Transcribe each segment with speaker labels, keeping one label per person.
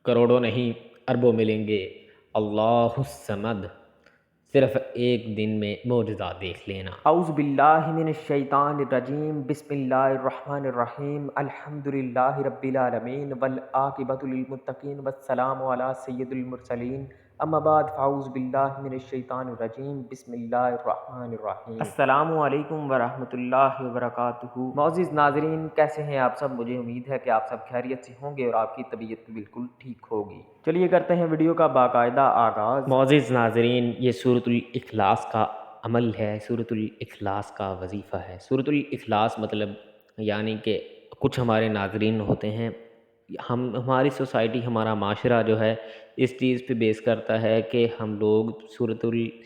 Speaker 1: کروڑوں نہیں اربوں ملیں گے۔ اللہ الصمد، صرف ایک دن میں معجزہ دیکھ لینا۔
Speaker 2: اعوذ باللہ من الشیطان الرجیم، بسم اللہ الرحمن الرحیم، الحمدللہ رب العالمین والعاقبۃ للمتقین والسلام علی سید المرسلین، اما بعد فاعوذ باللہ من الشیطان الرجیم، بسم اللہ الرحمن الرحیم۔ السلام علیکم ورحمۃ اللہ وبرکاتہ۔ معزز ناظرین، کیسے ہیں آپ سب؟ مجھے امید ہے کہ آپ سب خیریت سے ہوں گے اور آپ کی طبیعت بالکل ٹھیک ہوگی۔ چلیے کرتے ہیں ویڈیو کا باقاعدہ آغاز۔
Speaker 1: معزز ناظرین، یہ سورۃ الاخلاص کا عمل ہے، سورۃ الاخلاص کا وظیفہ ہے۔ سورۃ الاخلاص مطلب یعنی کہ کچھ ہمارے ناظرین ہوتے ہیں، ہماری سوسائٹی، ہمارا معاشرہ جو ہے اس چیز پہ بیس کرتا ہے کہ ہم لوگ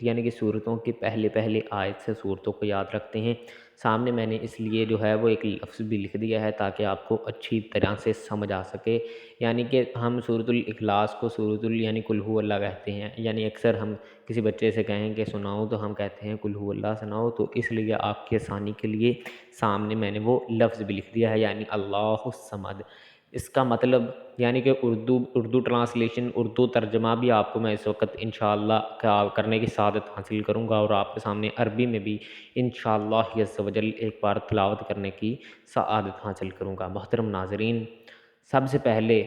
Speaker 1: یعنی کہ سورتوں کے پہلے آیت سے سورتوں کو یاد رکھتے ہیں۔ سامنے میں نے اس لیے جو ہے وہ ایک لفظ بھی لکھ دیا ہے تاکہ آپ کو اچھی طرح سے سمجھ آ سکے۔ یعنی کہ ہم سورۃ الاخلاص کو یعنی قل ھو اللہ کہتے ہیں، یعنی اکثر ہم کسی بچے سے کہیں کہ سناؤ تو ہم کہتے ہیں قل ھو اللہ سناؤ، تو اس لیے آپ کی آسانی کے لیے سامنے میں نے وہ لفظ بھی لکھ دیا ہے، یعنی اللہ الصمد۔ اس کا مطلب یعنی کہ اردو ٹرانسلیشن، اردو ترجمہ بھی آپ کو میں اس وقت انشاءاللہ کرنے کی سعادت حاصل کروں گا، اور آپ کے سامنے عربی میں بھی انشاءاللہ عز و جل ایک بار تلاوت کرنے کی سعادت حاصل کروں گا۔ محترم ناظرین، سب سے پہلے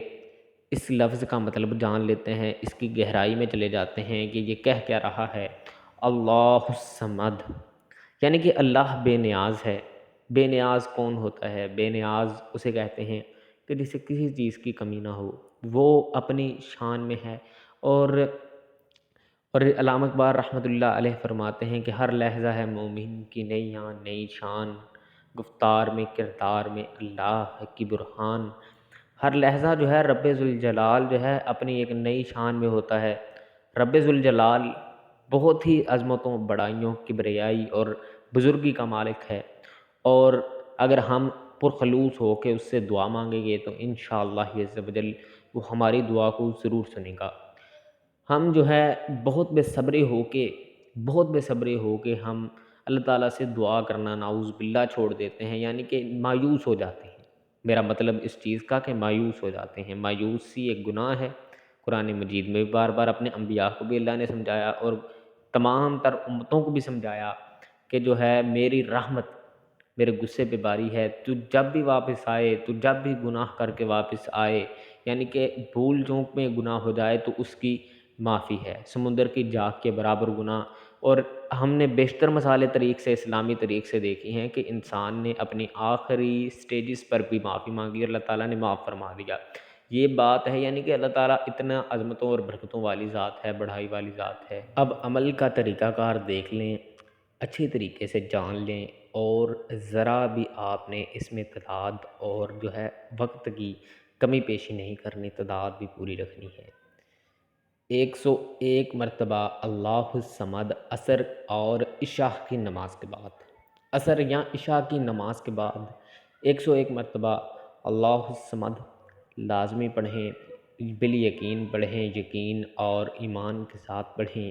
Speaker 1: اس لفظ کا مطلب جان لیتے ہیں، اس کی گہرائی میں چلے جاتے ہیں کہ یہ کہہ کیا رہا ہے۔ اللہ الصمد یعنی کہ اللہ بے نیاز ہے۔ بے نیاز کون ہوتا ہے؟ بے نیاز اسے کہتے ہیں کہ جسے کسی چیز کی کمی نہ ہو، وہ اپنی شان میں ہے۔ اور علامہ اقبال رحمۃ اللہ علیہ فرماتے ہیں کہ ہر لحظہ ہے مومن کی نئی شان، گفتار میں کردار میں اللہ ہے کی برہان۔ ہر لحظہ جو ہے رب ذوالجلال جو ہے اپنی ایک نئی شان میں ہوتا ہے۔ رب ذوالجلال بہت ہی عظمتوں، بڑائیوں، کبریائی اور بزرگی کا مالک ہے، اور اگر ہم پرخلوص ہو کے اس سے دعا مانگیں گے تو انشاءاللہ عز و جل وہ ہماری دعا کو ضرور سنے گا۔ ہم جو ہے بہت بے صبری ہو کے ہم اللہ تعالیٰ سے دعا کرنا نعوذ باللہ چھوڑ دیتے ہیں، یعنی کہ مایوس ہو جاتے ہیں۔ میرا مطلب اس چیز کا کہ مایوس ہو جاتے ہیں۔ مایوسی ایک گناہ ہے، قرآن مجید میں بار بار اپنے انبیاء کو بھی اللہ نے سمجھایا اور تمام تر امتوں کو بھی سمجھایا کہ جو ہے میری رحمت میرے غصے پہ باری ہے، تو جب بھی واپس آئے، تو جب بھی گناہ کر کے واپس آئے، یعنی کہ بھول چونک میں گناہ ہو جائے تو اس کی معافی ہے، سمندر کی جاگ کے برابر گناہ۔ اور ہم نے بیشتر مسالے طریق سے، اسلامی طریق سے دیکھی ہیں کہ انسان نے اپنی آخری سٹیجز پر بھی معافی مانگی اور اللہ تعالیٰ نے معاف فرما دیا۔ یہ بات ہے، یعنی کہ اللہ تعالیٰ اتنا عظمتوں اور برکتوں والی ذات ہے، بڑھائی والی ذات ہے۔ اب عمل کا طریقہ کار دیکھ لیں، اچھی طریقے سے جان لیں، اور ذرا بھی آپ نے اس میں تعداد اور جو ہے وقت کی کمی پیشی نہیں کرنی، تعداد بھی پوری رکھنی ہے۔ 101 مرتبہ اللہ الصمد عصر اور عشاء کی نماز کے بعد، عصر یا عشاء کی نماز کے بعد 101 مرتبہ اللہ الصمد لازمی پڑھیں، بالیقین پڑھیں، یقین اور ایمان کے ساتھ پڑھیں،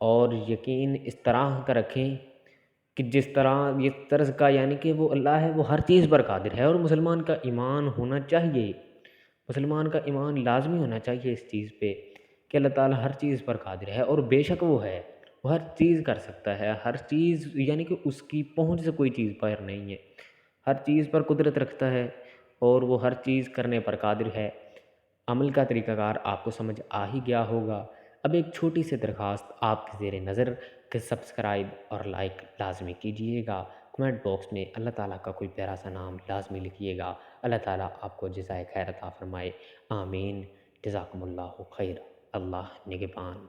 Speaker 1: اور یقین اس طرح کا رکھیں کہ جس طرح یہ طرز کا، یعنی کہ وہ اللہ ہے، وہ ہر چیز پر قادر ہے، اور مسلمان کا ایمان ہونا چاہیے، مسلمان کا ایمان لازمی ہونا چاہیے اس چیز پہ کہ اللہ تعالیٰ ہر چیز پر قادر ہے، اور بے شک وہ ہے، وہ ہر چیز کر سکتا ہے، ہر چیز یعنی کہ اس کی پہنچ سے کوئی چیز باہر نہیں ہے، ہر چیز پر قدرت رکھتا ہے اور وہ ہر چیز کرنے پر قادر ہے۔ عمل کا طریقہ کار آپ کو سمجھ آ ہی گیا ہوگا۔ اب ایک چھوٹی سی درخواست آپ کے زیر نظر کہ سبسکرائب اور لائک لازمی کیجئے گا، کمنٹ باکس میں اللہ تعالیٰ کا کوئی پیارا سا نام لازمی لکھیے گا۔ اللہ تعالیٰ آپ کو جزائے خیر عطا فرمائے، آمین۔ جزاکم اللہ خیر۔ اللہ نگہبان۔